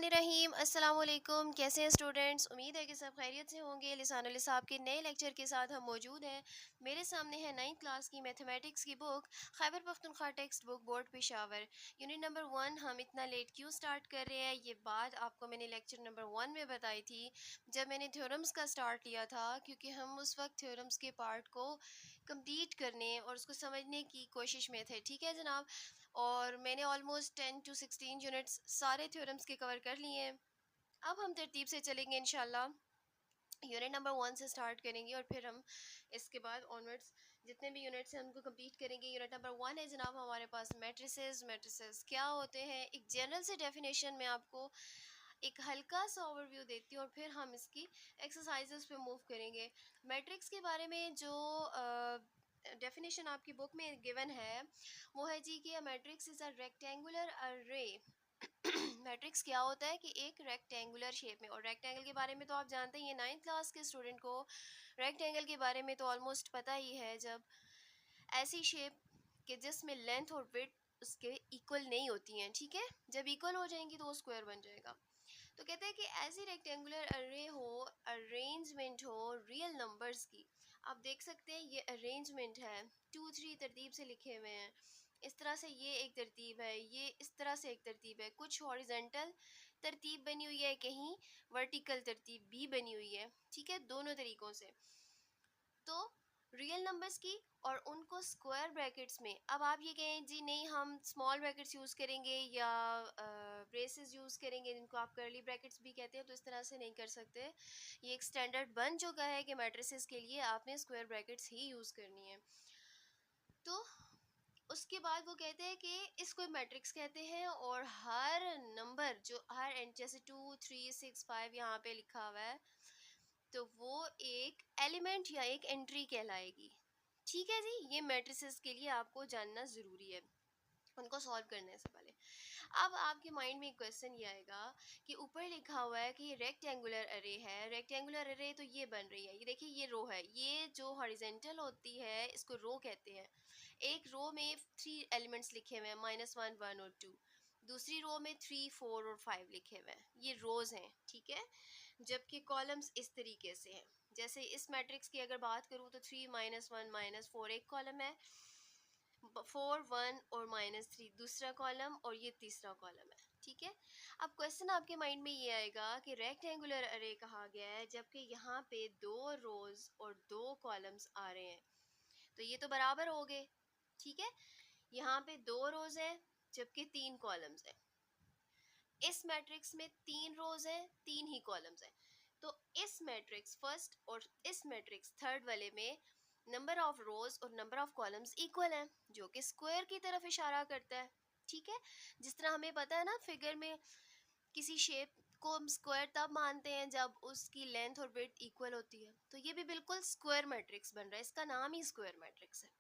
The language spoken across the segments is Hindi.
बिस्मिल्लाहिर्रहमानिर्रहीम। अस्सलाम वालेकुम। कैसे हैं स्टूडेंट्स? उम्मीद है कि सब खैरियत से होंगे। लिसानुल लिसाब के नए लेक्चर के साथ हम मौजूद हैं। मेरे सामने है 9th क्लास की मैथमेटिक्स की book Khyber Pakhtunkhwa text book board Peshawar unit number 1। हम इतना लेट क्यों स्टार्ट कर रहे हैं, ये बात आपको मैंने लेक्चर नंबर 1 में बताई थी जब मैंने थ्योरम्स का स्टार्ट लिया था, क्योंकि हम उस वक्त थ्योरम्स के पार्ट को कंप्लीट करने और उसको समझने की कोशिश में थे। ठीक है जनाब। और मैंने ऑलमोस्ट 10 to 16 यूनिट्स सारे थ्योरम्स के कवर कर लिए हैं। अब हम तरतीब से चलेंगे इंशाल्लाह। यूनिट नंबर 1 से स्टार्ट करेंगे और फिर हम इसके बाद ऑनवर्ड्स जितने भी यूनिट्स हैं उनको कंप्लीट करेंगे। यूनिट नंबर 1 है जनाब हमारे पास मैट्रिसेस। मैट्रिसेस क्या होते हैं, एक जनरल से डेफिनेशन में आपको एक हल्का सा ओवरव्यू देती हूँ और फिर हम इसकी एक्सरसाइजेस पे मूव करेंगे। मैट्रिक्स के बारे में जो डेफिनेशन आपकी बुक में गिवन है वो है जी कि मैट्रिक्स इज़ अ रेक्टेंगुलर अरे। मैट्रिक्स क्या होता है कि एक रेक्टेंगुलर शेप में, और रेक्टेंगल के बारे में तो आप जानते ही हैं, 9th क्लास के स्टूडेंट को रेक्टेंगल के बारे में तो ऑलमोस्ट पता ही है। जब ऐसी शेप कि जिसमें लेंथ और विड्थ उसके इक्वल नहीं होती हैं, ठीक है, जब इक्वल हो जाएंगी तो वो स्क्वायर बन जाएगा। तो कहते हैं कि ऐसी रेक्टेंगुलर अरे हो, अरेंजमेंट हो रियल नंबर्स की। आप देख सकते हैं ये अरेंजमेंट है, 2 3 तरतीब से लिखे हुए हैं। इस तरह से ये एक तरतीब है, ये इस तरह से एक तरतीब है, कुछ हॉरिजेंटल तरतीब बनी हुई है, कहीं वर्टिकल तरतीब भी बनी हुई है। ठीक है, दोनों तरीक़ों से। तो रियल नंबर्स की और उनको स्क्वायर ब्रैकेट्स में। अब आप ये कहें जी नहीं हम स्मॉल ब्रैकेट्स यूज़ करेंगे या ब्रेसेस यूज़ करेंगे जिनको आप कर्ली ब्रैकेट्स भी कहते हैं, तो इस तरह से नहीं कर सकते। ये एक स्टैंडर्ड बन चुका है कि मैट्रिसेस के लिए आपने स्क्वायर ब्रैकेट्स ही यूज़ करनी है। तो उसके बाद वो कहते हैं कि इसको मैट्रिक्स कहते हैं और हर नंबर जो हर एंड जैसे 2 3 6 5 यहाँ पे लिखा हुआ है तो वो एक एलिमेंट या एक एंट्री कहलाएगी। ठीक है जी, ये मैट्रिसेस के लिए आपको जानना ज़रूरी है उनको सॉल्व करने से पहले। अब आपके माइंड में एक क्वेश्चन ये आएगा कि ऊपर लिखा हुआ है कि ये रेक्टेंगुलर अरे है। रेक्टेंगुलर अरे तो ये बन रही है, ये देखिए ये रो है, ये जो हॉरिजेंटल होती है इसको रो कहते हैं। एक रो में 3 एलिमेंट्स लिखे हुए हैं, -1 1 और 2। दूसरी रो में 3 4 और 5 लिखे हुए हैं, ये रोज हैं। ठीक है, जबकि कॉलम्स इस तरीके से हैं। जैसे इस मैट्रिक्स की अगर बात करूँ तो 3 -1 -4 एक कॉलम है, 4 1 और -3 दूसरा कॉलम, और ये तीसरा कॉलम है। ठीक है, अब क्वेश्चन आपके माइंड में ये आएगा कि रेक्टेंगुलर अरे कहा गया है जबकि यहाँ पे 2 रोज और 2 कॉलम्स आ रहे हैं, तो ये तो बराबर हो गए। ठीक है, यहाँ पे 2 रोज हैं जबकि 3 कॉलम्स हैं। इस मैट्रिक्स में 3 रोज हैं, 3 ही कॉलम्स हैं। तो इस मैट्रिक्स फर्स्ट और इस मैट्रिक्स थर्ड वाले में नंबर ऑफ रोज और नंबर ऑफ कॉलम्स इक्वल हैं, जो कि स्क्वायर की तरफ इशारा करता है। ठीक है, जिस तरह हमें पता है ना फिगर में किसी शेप को हम स्क्वायर तब मानते हैं जब उसकी लेंथ और विड्थ इक्वल होती है, तो ये भी बिल्कुल स्क्वायर मैट्रिक्स बन रहा है, इसका नाम ही स्क्वायर मैट्रिक्स है।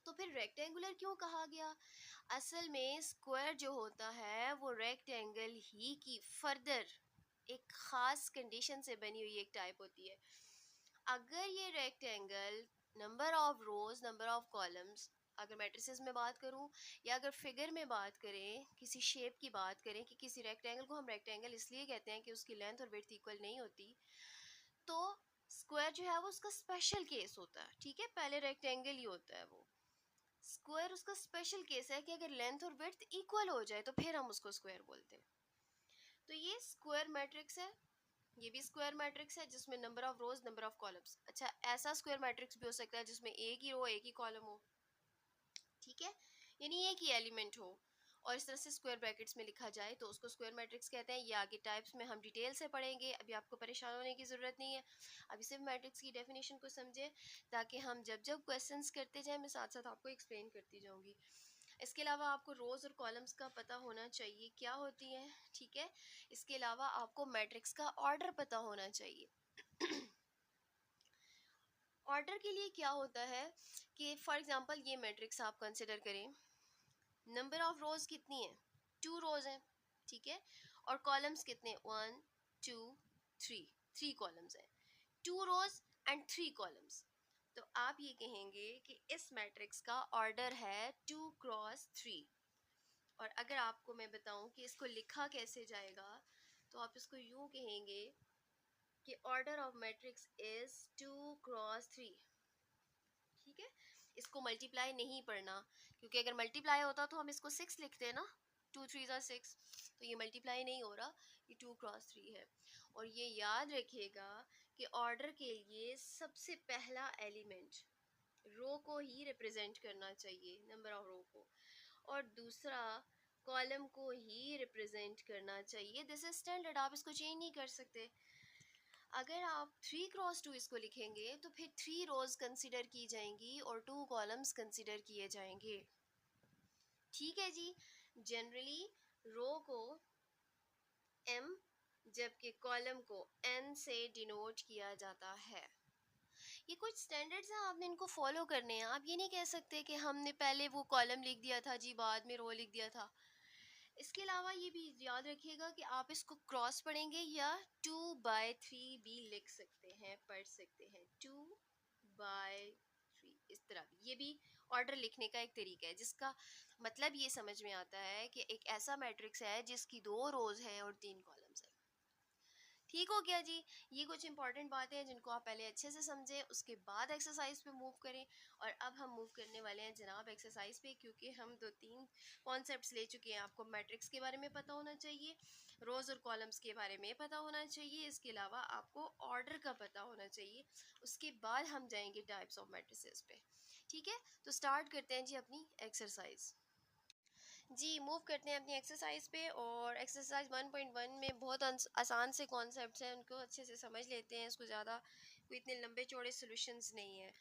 तो फिर रेक्टेंगुलर क्यों कहा गया? असल में स्क्वायर जो होता है वो रेक्टेंगल ही की फर्दर एक ख़ास कंडीशन से बनी हुई एक टाइप होती है। अगर ये rectangle number of rose number of columns, अगर मैट्रिसेस में बात करूं या अगर फिगर में बात करें, किसी शेप की बात करें कि किसी रेक्टेंगल को हम रेक्टेंगल इसलिए कहते हैं कि उसकी लेंथ और विड्थ इक्वल नहीं होती, तो स्क्वायर जो है वो उसका स्पेशल केस होता है। ठीक है, पहले रेक्टेंगल ही होता है वो, स्क्वायर उसका स्पेशल केस है कि अगर लेंथ और विड्थ इक्वल हो जाए तो फिर हम उसको स्क्वायर बोलते हैं। तो ये स्क्वायर मैट्रिक्स है, ये भी स्क्वायर मैट्रिक्स है जिसमें number of rose number of columns. अच्छा, ऐसा स्क्वायर मैट्रिक्स भी हो सकता है जिसमें एक ही रो एक ही कॉलम हो। ठीक है, यानी एक ही एलिमेंट हो और इस तरह से स्क्वायर ब्रैकेट्स में लिखा जाए तो उसको स्क्वायर मैट्रिक्स कहते हैं। ये आगे टाइप्स में हम डिटेल से पढ़ेंगे, अभी आपको परेशान होने की ज़रूरत नहीं है। अभी सिर्फ मैट्रिक्स की डेफिनेशन को समझें ताकि हम जब जब क्वेश्चंस करते जाएं मैं साथ साथ आपको एक्सप्लेन करती जाऊंगी। इसके अलावा आपको रोज़ और कॉलम्स का पता होना चाहिए क्या होती हैं। ठीक है, इसके अलावा आपको मैट्रिक्स का ऑर्डर पता होना चाहिए। ऑर्डर के लिए क्या होता है कि फॉर एग्जांपल ये मैट्रिक्स आप कंसिडर करें, नंबर ऑफ रोज कितनी है, 2 रोज हैं। ठीक है, और कॉलम्स कितने, 1 2 3, 3 कॉलम्स हैं, 2 रोज एंड 3 कॉलम्स। तो आप ये कहेंगे कि इस मैट्रिक्स का ऑर्डर है 2 क्रॉस 3। और अगर आपको मैं बताऊं कि इसको लिखा कैसे जाएगा, तो आप इसको यूं कहेंगे कि order of matrix is 2 cross 3। ठीक है, इसको मल्टीप्लाई नहीं पढ़ना, क्योंकि अगर मल्टीप्लाई होता तो हम इसको 6 लिखते हैं ना, 2 3 6। तो ये मल्टीप्लाई नहीं हो रहा, ये 2 क्रॉस 3 है। और ये याद रखिएगा कि ऑर्डर के लिए सबसे पहला एलिमेंट रो को ही रिप्रेजेंट करना चाहिए, नंबर ऑफ रो को, और दूसरा कॉलम को ही रिप्रेजेंट करना चाहिए। दिस इज स्टैंडर्ड, आप इसको चेंज नहीं कर सकते। अगर आप 3 क्रॉस 2 इसको लिखेंगे तो फिर 3 रोज कंसिडर की जाएंगी और 2 कॉलम्स कंसिडर किए जाएंगे। ठीक है जी। जनरली रो को m जबकि कॉलम को n से डिनोट किया जाता है। ये कुछ स्टैंडर्ड्स हैं, आपने इनको फॉलो करने हैं। आप ये नहीं कह सकते कि हमने पहले वो कॉलम लिख दिया था जी, बाद में रो लिख दिया था। इसके अलावा ये भी याद रखिएगा कि आप इसको क्रॉस पढ़ेंगे या 2/3 भी लिख सकते हैं, पढ़ सकते हैं 2/3 इस तरह भी। ये भी ऑर्डर लिखने का एक तरीका है, जिसका मतलब ये समझ में आता है कि एक ऐसा मैट्रिक्स है जिसकी 2 रोज हैं और 3 कॉलम्स हैं। ठीक हो गया जी। ये कुछ इंपॉर्टेंट बातें हैं जिनको आप पहले अच्छे से समझें, उसके बाद एक्सरसाइज पे मूव करें। और अब हम मूव करने वाले हैं जनाब एक्सरसाइज पे, क्योंकि हम 2 3 कॉन्सेप्ट्स ले चुके हैं। आपको मैट्रिक्स के बारे में पता होना चाहिए, रोज और कॉलम्स के बारे में पता होना चाहिए, इसके अलावा आपको ऑर्डर का पता होना चाहिए। उसके बाद हम जाएंगे टाइप्स ऑफ मैट्रिसेस पे। ठीक है, तो स्टार्ट करते हैं जी अपनी एक्सरसाइज। जी, मूव करते हैं अपनी एक्सरसाइज पे। और एक्सरसाइज 1.1 में बहुत आसान से कॉन्सेप्ट्स हैं, उनको अच्छे से समझ लेते हैं। इसको ज़्यादा कोई इतने लंबे चौड़े सॉल्यूशंस नहीं है।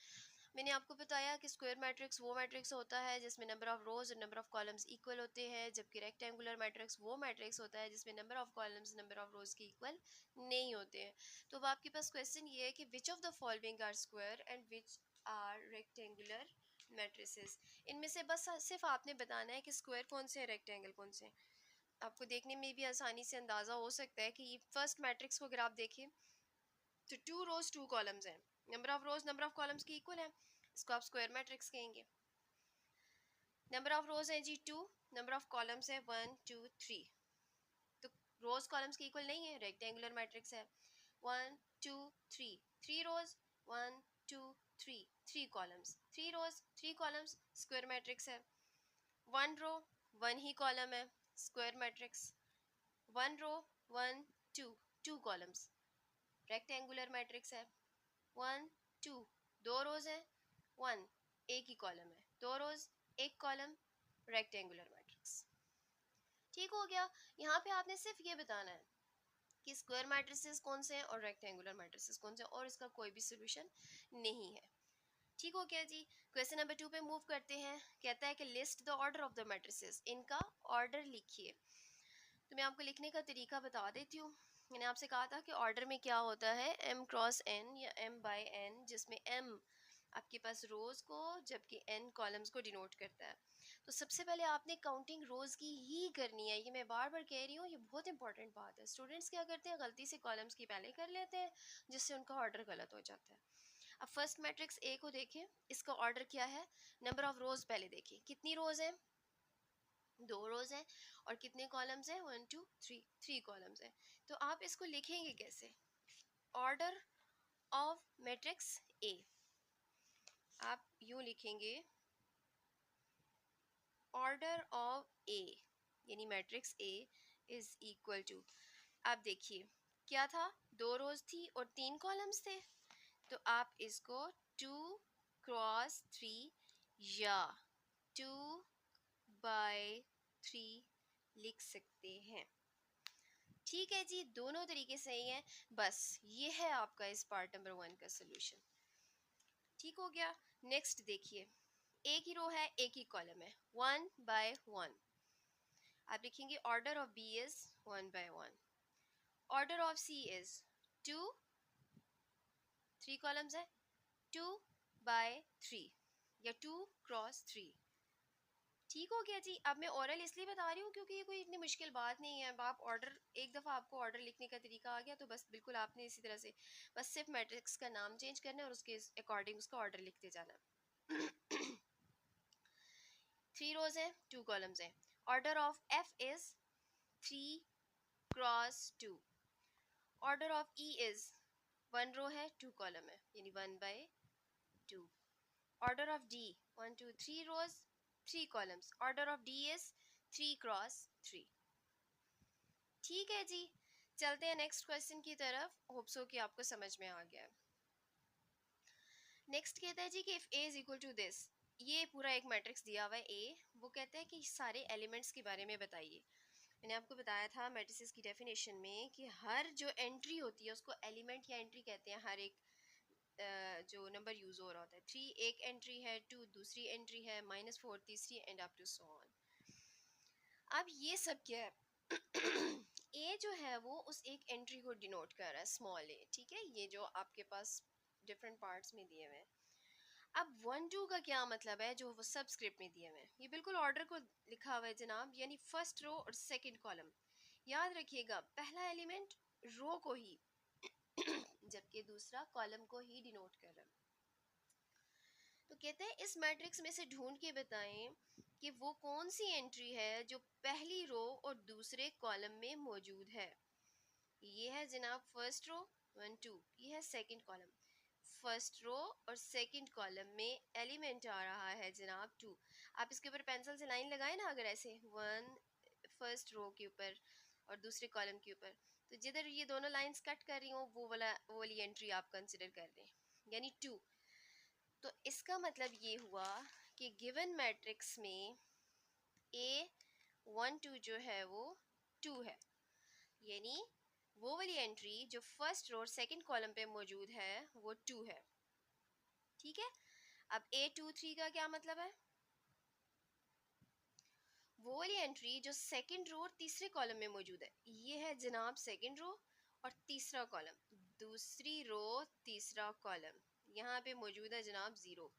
मैंने आपको बताया कि स्क्वायर मैट्रिक्स वो मैट्रिक्स होता है जिसमें नंबर ऑफ रोज और नंबर ऑफ कॉलम्स इक्वल होते हैं, जबकि रेक्टेंगुलर मैट्रिक्स वो मैट्रिक्स होता है जिसमें number of columns number of रोज के इक्वल नहीं होते हैं। तो अब आपके पास क्वेश्चन ये है कि which of the following are square and which are rectangular matrices. इनमें से बस सिर्फ आपने बताना है कि स्क्वायर कौन से हैं, रेक्टेंगल कौन से हैं। आपको देखने में भी आसानी से अंदाज़ा हो सकता है कि फर्स्ट मैट्रिक्स को अगर आप देखें तो 2 रोज 2 कॉलम्स हैं, number of rose number of columns की इक्वल है, इसको आप स्क्वायर मैट्रिक्स कहेंगे। नंबर ऑफ रोज है जी 2, नंबर ऑफ कॉलम्स है 1 2 3। तो रोज कॉलम्स की इक्वल नहीं है, रेक्टेंगुलर मैट्रिक्स है। 1 2 3, 3 रोज, 1 2 3, 3 columns, 3 rows 3 columns, square matrix है। 1 रो 1 ही कॉलम है, स्क्वायर मैट्रिक्स। 1 रो 1 2 2 कॉलम्स, रेक्टेंगुलर मैट्रिक्स है। 1 2, 2 रोज हैं, 1 एक ही कॉलम है, 2 रोज 1 कॉलम, रेक्टेंगुलर मैट्रिक्स। ठीक हो गया। यहाँ पे आपने सिर्फ ये बताना है कि स्क्वायर मैट्रिसेस कौन से हैं और रेक्टेंगुलर मैट्रिसेस कौन से हैं, और इसका कोई भी सोल्यूशन नहीं है। ठीक हो गया जी। क्वेश्चन नंबर 2 पे मूव करते हैं। कहता है कि list the order of the matrices, इनका ऑर्डर लिखिए। तो मैं आपको लिखने का तरीका बता देती हूँ। मैंने आपसे कहा था कि ऑर्डर में क्या होता है, m×n या m/n, जिसमें m आपके पास रोज को जबकि n कॉलम्स को डिनोट करता है। तो सबसे पहले आपने काउंटिंग रोज की ही करनी है। ये मैं बार बार कह रही हूँ, ये बहुत इंपॉर्टेंट बात है। स्टूडेंट्स क्या करते हैं, गलती से कॉलम्स की पहले कर लेते हैं, जिससे उनका ऑर्डर गलत हो जाता है। अब फर्स्ट मैट्रिक्स ए को देखें, इसका ऑर्डर क्या है। नंबर ऑफ रोज पहले देखिए, कितनी रोज है, 2 रोज हैं, और कितने कॉलम्स हैं, 1 2 3, 3 कॉलम्स हैं। तो आप इसको लिखेंगे कैसे, ऑर्डर ऑफ मैट्रिक्स ए, आप यूं लिखेंगे ऑर्डर ऑफ ए, यानी matrix A is equal to, आप देखिए क्या था, 2 रोज थी और 3 कॉलम्स थे। तो आप इसको 2 क्रॉस 3 या 2/3 लिख सकते हैं। ठीक है जी, दोनों तरीके सही हैं। बस ये है आपका इस पार्ट नंबर 1 का सोल्यूशन। ठीक हो गया। नेक्स्ट देखिए, एक ही रो है, एक ही कॉलम है, 1/1। आप लिखेंगे order of b is 1/1, order of c is 2, 3 columns है, 2/3 या 2 क्रॉस 3। ठीक हो गया जी। अब मैं ऑरल इसलिए बता रही हूँ क्योंकि ये कोई इतनी मुश्किल बात नहीं है। अब आप ऑर्डर, एक दफ़ा आपको ऑर्डर लिखने का तरीका आ गया तो बस बिल्कुल आपने इसी तरह से बस सिर्फ मैट्रिक्स का नाम चेंज करना है और उसके अकॉर्डिंग उसका ऑर्डर लिखते जाना है। 3 रोज हैं, 2 कॉलम्स हैं, order of f is 3 cross 2. Order of e is 1 row है 2 कॉलम है यानी 1/2. Order of d 1 2 3 rows 3 columns. Order of d is 3 cross 3. ठीक है जी, चलते हैं नेक्स्ट क्वेश्चन की तरफ. होप सो कि आपको समझ में आ गया. नेक्स्ट कहता है जी कि if a is equal to this. ये पूरा एक मैट्रिक्स दिया हुआ है ए. वो कहता है कि सारे एलिमेंट्स के बारे में बताइए. मैंने आपको बताया था मैट्रिसेस की डेफिनेशन में कि हर जो एंट्री होती है उसको एलिमेंट या एंट्री कहते हैं. हर एक जो नंबर यूज हो रहा होता है. 3 एक एंट्री है, 2 दूसरी एंट्री है, -4 तीसरी, and up to so on. अब ये सब क्या है? ए जो है वो उस एक एंट्री को डिनोट कर रहा है, स्मॉल ए. ठीक है, ये जो आपके पास डिफरेंट पार्ट्स में दिए हुए हैं. अब 1 2 का क्या मतलब है जो वो सबस्क्रिप्ट में दिए हुए हैं? ये बिल्कुल ऑर्डर को लिखा हुआ है जनाब, यानी फर्स्ट रो और सेकंड कॉलम. याद रखिएगा पहला एलिमेंट रो को ही जबकि दूसरा कॉलम को ही डिनोट कर रहा है. तो कहते हैं इस मैट्रिक्स में से ढूंढ के बताएं कि वो कौन सी एंट्री है जो पहली रो और दूसरे कॉलम में मौजूद है. ये है जनाब फर्स्ट रो 1 2. ये है सेकंड कॉलम. फर्स्ट रो और सेकंड कॉलम में एलिमेंट आ रहा है जनाब 2. आप इसके ऊपर पेंसिल से लाइन लगाए ना, अगर ऐसे 1 फर्स्ट रो के ऊपर और दूसरे कॉलम के ऊपर, तो जिधर ये दोनों लाइंस कट कर रही हो वो वाली एंट्री आप कंसिडर कर लें, यानी 2. तो इसका मतलब ये हुआ कि गिवन मैट्रिक्स में ए 1 2 जो है वो 2 है, यानी वो वाली एंट्री जो फर्स्ट रो और सेकंड कॉलम पे मौजूद है वो 2 है. ठीक है, अब A23 का क्या मतलब है? वो वाली एंट्री जो सेकंड रो और तीसरे कॉलम में मौजूद है. ये है जनाब सेकंड रो और तीसरा कॉलम. दूसरी रो तीसरा कॉलम यहाँ पे मौजूद है जनाब 0.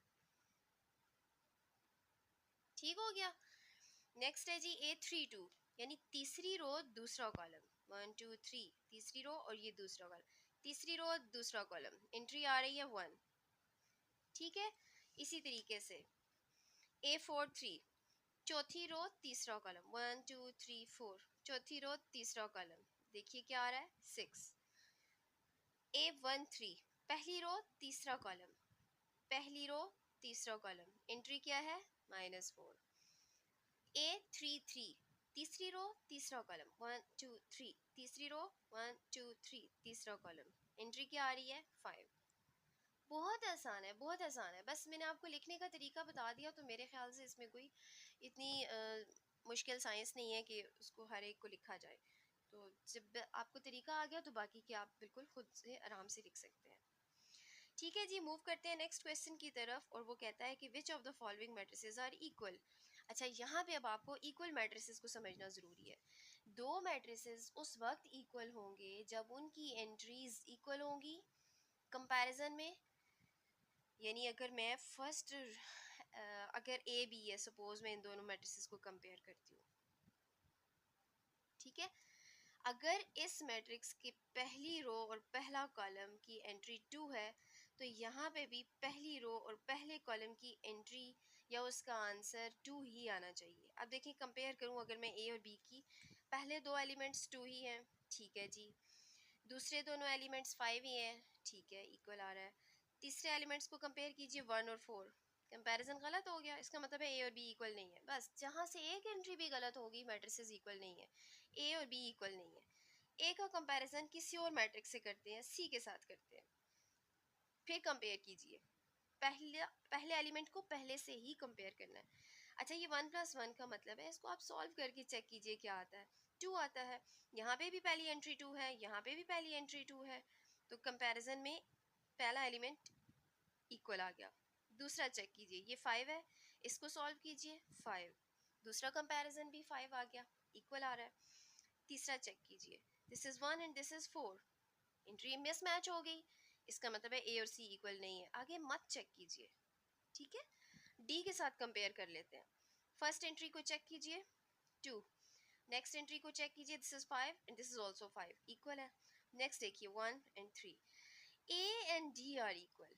ठीक हो गया. नेक्स्ट है जी A32, यानी तीसरी रो दूसरा कॉलम. 1 2 3 तीसरी रो और ये दूसरा कॉलम. तीसरी रो दूसरा कॉलम, एंट्री आ रही है 1. ठीक है, इसी तरीके से A43 चौथी रो तीसरा कॉलम. 1 2 3 4 चौथी रो तीसरा कॉलम. देखिए क्या आ रहा है 6. A13 पहली रो तीसरा कॉलम. पहली रो तीसरा कॉलम, एंट्री क्या है -4. A33 तीसरी रो तीसरा कॉलम. 1 2 3 तीसरी रो 1 2 3 तीसरा कॉलम, एंट्री क्या आ रही है 5. बहुत आसान है, बहुत आसान है. बस मैंने आपको लिखने का तरीका बता दिया, तो मेरे ख्याल से इसमें कोई इतनी मुश्किल साइंस नहीं है कि उसको हर एक को लिखा जाए. तो जब आपको तरीका आ गया तो बाकी के आप बिल्कुल खुद से आराम से लिख सकते हैं. ठीक है जी, मूव करते हैं नेक्स्ट क्वेश्चन की तरफ. और वो कहता है कि which of the following matrices are equal. अच्छा, यहाँ पे अब आपको इक्वल मैट्रिसेस को समझना ज़रूरी है. दो मैट्रिसेस उस वक्त इक्वल होंगे जब उनकी एंट्रीज इक्वल होंगी कंपैरिजन में. यानी अगर मैं फर्स्ट अगर ए बी है, सपोज मैं इन दोनों मैट्रिसेस को कंपेयर करती हूँ. ठीक है, अगर इस मैट्रिक्स की पहली रो और पहला कॉलम की एंट्री 2 है तो यहाँ पे भी पहली रो और पहले कॉलम की एंट्री या उसका आंसर 2 ही आना चाहिए. अब देखिए कंपेयर करूँ, अगर मैं ए और बी की, पहले दो एलिमेंट्स 2 ही हैं, ठीक है जी. दूसरे दोनों एलिमेंट्स 5 ही हैं, ठीक है, इक्वल आ रहा है. तीसरे एलिमेंट्स को कंपेयर कीजिए 1 और 4. कंपैरिजन गलत हो गया, इसका मतलब है ए और बी इक्वल नहीं है. बस जहाँ से एक एंट्री भी गलत होगी मैट्रिसेस इक्वल नहीं है, ए और बी इक्वल नहीं है. ए का कंपैरिजन किसी और मैट्रिक्स से करते हैं, सी के साथ करते हैं. फिर कंपेयर कीजिए, पहले एलिमेंट को पहले से ही कंपेयर करना है. अच्छा, ये 1+1 का मतलब है, इसको आप सॉल्व करके चेक कीजिए क्या आता है. 2 आता है. यहाँ पे भी पहली एंट्री 2 है, यहाँ पे भी पहली एंट्री 2 है. तो कंपैरिजन में पहला एलिमेंट इक्वल आ गया. दूसरा चेक कीजिए, ये 5 है, इसको सॉल्व कीजिए 5. दूसरा कंपैरिजन भी 5 आ गया, इक्वल आ रहा है. तीसरा चेक कीजिए, this is 1 and this is 4. Entry mismatch हो गई, इसका मतलब है ए और सी इक्वल नहीं है. आगे मत चेक कीजिए. ठीक है, डी के साथ कंपेयर कर लेते हैं. फर्स्ट एंट्री को चेक कीजिए 2. नेक्स्ट एंट्री को चेक कीजिए, this is 5 and this is also 5, equal है. नेक्स्ट देखिए 1 and 3, a and d are equal.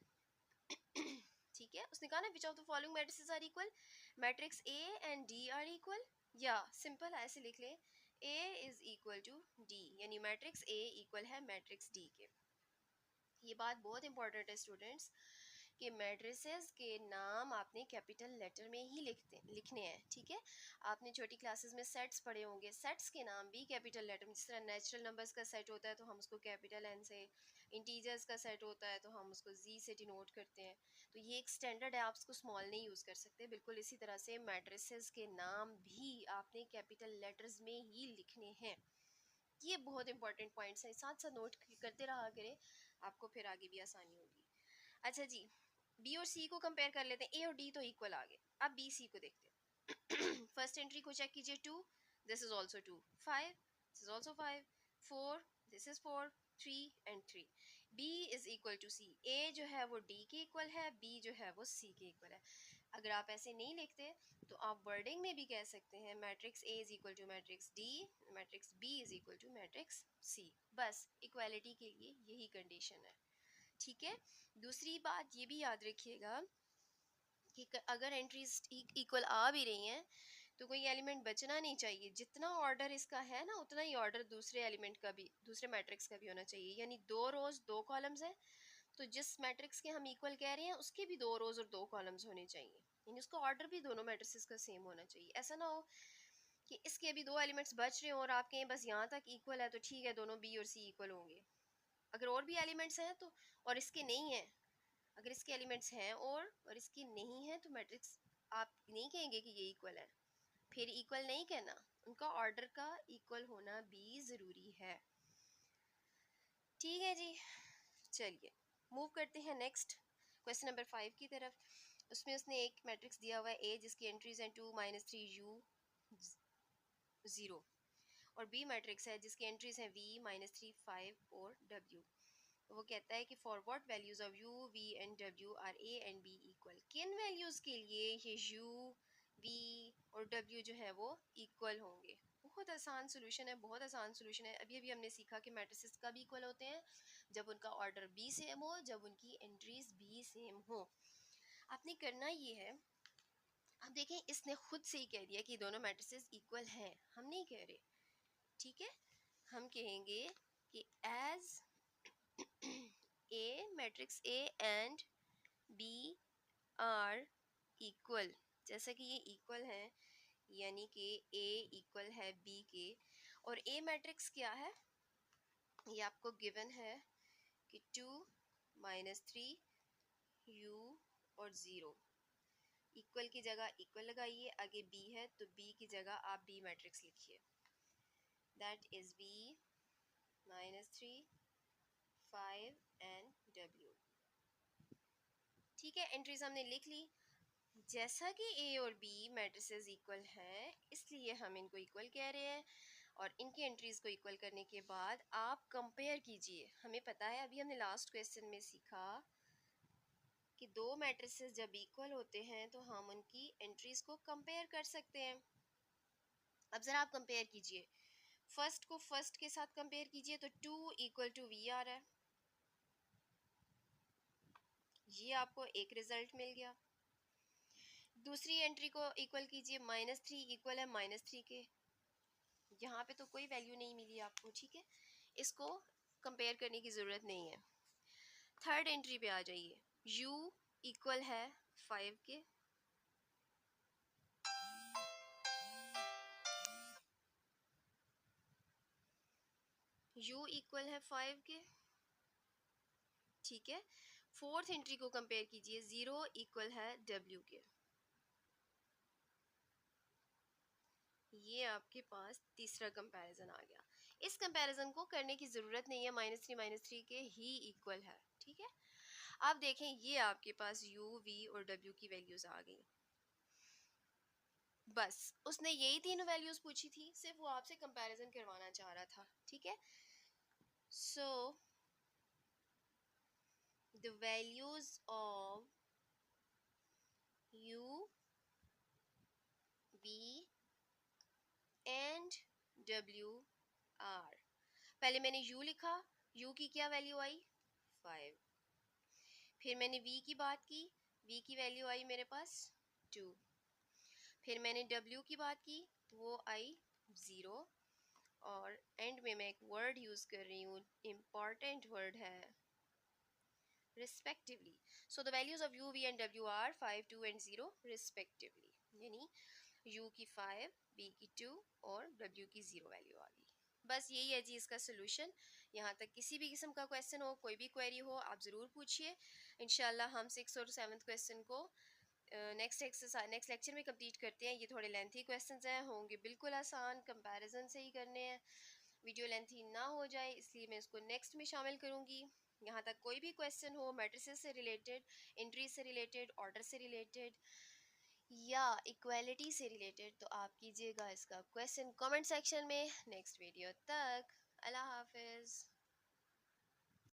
ठीक है, उसने कहा ना which of the following matrices are equal. Matrix a and d are equal, या सिंपल ऐसे लिख लें, A is equal to D, यानी मैट्रिक्स A इक्वल है मैट्रिक्स D के। ये बात बहुत इंपॉर्टेंट है स्टूडेंट्स कि मैट्रिसेस के नाम आपने कैपिटल लेटर में ही लिखने हैं, ठीक है। आपने छोटी क्लासेस में सेट्स पढ़े होंगे, सेट्स के नाम भी कैपिटल लेटर में, जिस तरह नेचुरल नंबर्स का सेट होता है तो हम उसको कैपिटल एन से, इंटीजर्स का सेट होता है तो हम उसको जी से डिनोट करते हैं। तो ये एक स्टैंडर्ड है, आप उसको स्मॉल नहीं यूज़ कर सकते। बिल्कुल इसी तरह से मैट्रिसेस के नाम भी आपने कैपिटल लेटर्स में ही लिखने हैं। ये बहुत इंपॉर्टेंट पॉइंट्स हैं, साथ साथ नोट करते रहा करें, आपको फिर आगे भी आसानी होगी। अच्छा जी, बी और सी को कंपेयर कर लेते हैं। ए और डी तो इक्वल आ गए, अब बी सी को देखते हैं। फर्स्ट एंट्री को चेक कीजिए, 2, this is also 2, 5, this is also 5, 4, this is 4, 3 and 3। B is equal to C, A जो है वो डी के इक्वल है, बी जो है वो सी के इक्वल है। अगर आप ऐसे नहीं लिखते तो आप वर्डिंग में भी कह सकते हैं matrix A is equal to matrix D, matrix B is equal to matrix C. बस इक्वालिटी के लिए यही कंडीशन है, ठीक है। दूसरी बात ये भी याद रखिएगा कि अगर एंट्रीज इक्वल आ भी रही हैं तो कोई एलिमेंट बचना नहीं चाहिए। जितना ऑर्डर इसका है ना, उतना ही ऑर्डर दूसरे एलिमेंट का भी, दूसरे मैट्रिक्स का भी होना चाहिए। यानी 2 रोज 2 कॉलम्स हैं, तो जिस मैट्रिक्स के हम इक्वल कह रहे हैं उसके भी 2 रोज और 2 कॉलम्स होने चाहिए, यानी उसका ऑर्डर भी दोनों मैट्रिसेस का सेम होना चाहिए। ऐसा ना हो कि इसके भी 2 एलिमेंट्स बच रहे हो और आप कहें बस यहाँ तक इक्वल है तो ठीक है, दोनों बी और सी इक्वल होंगे। अगर और भी एलिमेंट्स हैं तो, और इसके नहीं है, अगर इसके एलिमेंट्स हैं और इसकी नहीं है, तो मैट्रिक्स आप नहीं कहेंगे कि ये इक्वल है। फिर इक्वल नहीं कहना, उनका ऑर्डर का इक्वल होना भी ज़रूरी है, ठीक है जी। चलिए मूव करते हैं नेक्स्ट क्वेश्चन नंबर 5 की तरफ। उसमें उसने एक मैट्रिक्स दिया हुआ है ए, जिसकी एंट्रीज हैं 2 -3 u 0, और बी मैट्रिक्स है जिसकी एंट्रीज हैं v -3 5 और w। तो वो कहता है कि for what values of u v and w are a and b equal, किन वैल्यूज के लिए ये u v और w जो है वो इक्वल होंगे। बहुत आसान सोल्यूशन है, बहुत आसान सोल्यूशन है। अभी अभी हमने सीखा कि मैट्रिसेस कब इक्वल होते हैं, जब उनका ऑर्डर b सेम हो, जब उनकी एंट्रीज b सेम हो। आपने करना ये है, अब देखें इसने खुद से ही कह दिया कि दोनों मैट्रिसेस इक्वल हैं, हम नहीं कह रहे, ठीक है। हम कहेंगे कि as A matrix A and B are equal, जैसा कि ये इक्वल है, यानी कि A इक्वल है B के, और A मैट्रिक्स क्या है, ये आपको गिवन है कि 2 -3 u और 0। इक्वल की जगह इक्वल लगाइए, आगे B है तो B की जगह आप B मैट्रिक्स लिखिए, that is B -3 5 and W, ठीक है। एंट्रीज हमने लिख ली। जैसा कि ए और बी मैट्रिसेस इक्वल हैं, इसलिए हम इनको इक्वल कह रहे हैं, और इनकी एंट्रीज को इक्वल करने के बाद आप कंपेयर कीजिए। हमें पता है, अभी हमने लास्ट क्वेश्चन में सीखा कि दो मैट्रिसेस जब इक्वल होते हैं तो हम उनकी एंट्रीज को कंपेयर कर सकते हैं। अब ज़रा आप कंपेयर कीजिए, फर्स्ट को फर्स्ट के साथ कंपेयर कीजिए तो 2 इक्वल टू वी आ रहा है, ये आपको एक रिजल्ट मिल गया। दूसरी एंट्री को इक्वल कीजिए, -3 इक्वल है -3 के, यहाँ पे तो कोई वैल्यू नहीं मिली आपको, ठीक है, इसको कंपेयर करने की ज़रूरत नहीं है। थर्ड एंट्री पे आ जाइए, u इक्वल है 5 के, u इक्वल है 5 के, ठीक है। फोर्थ एंट्री को कंपेयर कीजिए, 0 इक्वल है w के, ये आपके पास तीसरा कंपैरिजन आ गया। इस कंपैरिजन को करने की ज़रूरत नहीं है, -3 के ही इक्वल है, ठीक है। आप देखें ये आपके पास u v और w की वैल्यूज़ आ गई। बस उसने यही तीनों वैल्यूज़ पूछी थी, सिर्फ वो आपसे कंपैरिजन करवाना चाह रहा था, ठीक है। So the values of u v and w are, पहले मैंने u लिखा, u की क्या वैल्यू आई 5, फिर मैंने v की बात की, v की वैल्यू आई मेरे पास 2, फिर मैंने w की बात की, तो वो आई 0, और एंड में मैं एक वर्ड यूज़ कर रही हूँ, इम्पॉर्टेंट वर्ड है, respectively. So the values of u, v and w are 5, 2 and 0 respectively. यानी u की 5, v की 2 और w की 0 वैल्यू आ गई। बस यही है जी इसका सोल्यूशन। यहाँ तक किसी भी किस्म का क्वेश्चन हो, कोई भी क्वेरी हो, आप ज़रूर पूछिए। इंशाल्लाह हम 6 और 7th क्वेश्चन को नेक्स्ट एक्सरसाइज नेक्स्ट लेक्चर में कंप्लीट करते हैं। ये थोड़े लेंथी क्वेश्चंस हैं, होंगे बिल्कुल आसान, कंपैरिजन से ही करने हैं, वीडियो लेंथी ना हो जाए इसलिए मैं इसको नेक्स्ट में शामिल करूँगी। यहाँ तक कोई भी क्वेश्चन हो मैट्रिसेस से रिलेटेड, एंट्री से रिलेटेड, ऑर्डर से रिलेटेड या इक्वालिटी से रिलेटेड, तो आप कीजिएगा इसका क्वेश्चन कमेंट सेक्शन में। नेक्स्ट वीडियो तक अल्लाह हाफिज़।